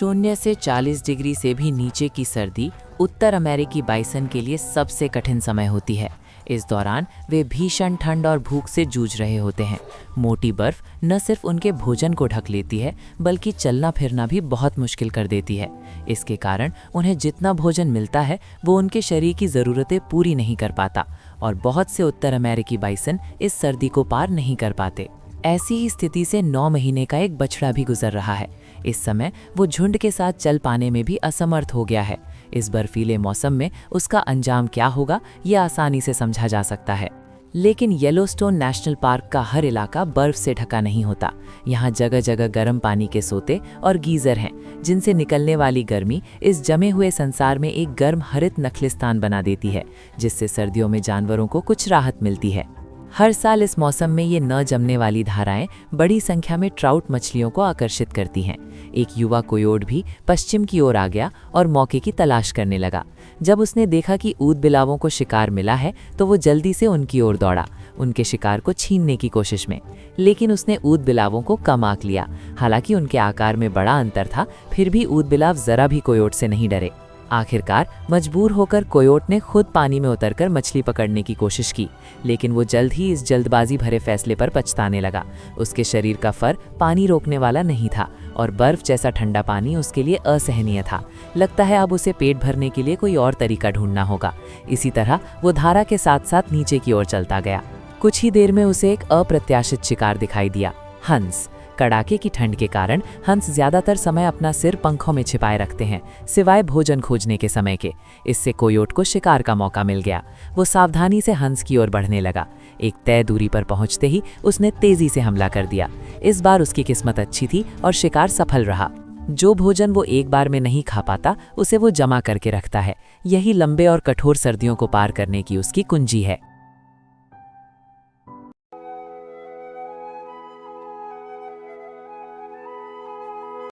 0 से 40 डिग्री से भी नीचे की सर्दी उत्तर अमेरिकी बाइसन के लिए सबसे कठिन समय होती है। इस दौरान वे भीषण ठंड और भूख से जूझ रहे होते हैं। मोटी बर्फ न सिर्फ उनके भोजन को ढक लेती है, बल्कि चलना फिरना भी बहुत मुश्किल कर देती है। इसके कारण उन्हें जितना भोजन मिलता है वो उनके शरीर की ज़रूरतें पूरी नहीं कर पाता और बहुत से उत्तर अमेरिकी बाइसन इस सर्दी को पार नहीं कर पाते। ऐसी ही स्थिति से 9 महीने का एक बछड़ा भी गुजर रहा है। इस समय वो झुंड के साथ चल पाने में भी असमर्थ हो गया है। इस बर्फीले मौसम में उसका अंजाम क्या होगा, ये आसानी से समझा जा सकता है। लेकिन येलोस्टोन नेशनल पार्क का हर इलाका बर्फ से ढका नहीं होता। यहाँ जगह जगह गर्म पानी के सोते और गीजर हैं, जिनसे निकलने वाली गर्मी इस जमे हुए संसार में एक गर्म हरित नखलिस्तान बना देती है, जिससे सर्दियों में जानवरों को कुछ राहत मिलती है। हर साल इस मौसम में ये न जमने वाली धाराएं बड़ी संख्या में ट्राउट मछलियों को आकर्षित करती हैं। एक युवा कोयोट भी पश्चिम की ओर आ गया और मौके की तलाश करने लगा। जब उसने देखा कि ऊद बिलावों को शिकार मिला है तो वो जल्दी से उनकी ओर दौड़ा, उनके शिकार को छीनने की कोशिश में। लेकिन उसने ऊद बिलावों को कम आंक लिया। हालांकि उनके आकार में बड़ा अंतर था, फिर भी ऊद बिलाव जरा भी कोयोट से नहीं डरे। आखिरकार मजबूर होकर कोयोट ने खुद पानी में उतरकर मछली पकड़ने की कोशिश की, लेकिन वो जल्द ही इस जल्दबाजी भरे फैसले पर पछताने लगा। उसके शरीर का फर पानी रोकने वाला नहीं था और बर्फ जैसा ठंडा पानी उसके लिए असहनीय था। लगता है अब उसे पेट भरने के लिए कोई और तरीका ढूंढना होगा। इसी तरह वो धारा के साथ साथ नीचे की ओर चलता गया। कुछ ही देर में उसे एक अप्रत्याशित शिकार दिखाई दिया, हंस। कड़ाके की ठंड के कारण हंस ज्यादातर समय अपना सिर पंखों में छिपाए रखते हैं, सिवाय भोजन खोजने के समय के। इससे कोयोट को शिकार का मौका मिल गया। वो सावधानी से हंस की ओर बढ़ने लगा। एक तय दूरी पर पहुंचते ही उसने तेजी से हमला कर दिया। इस बार उसकी किस्मत अच्छी थी और शिकार सफल रहा। जो भोजन वो एक बार में नहीं खा पाता, उसे वो जमा करके रखता है। यही लंबे और कठोर सर्दियों को पार करने की उसकी कुंजी है।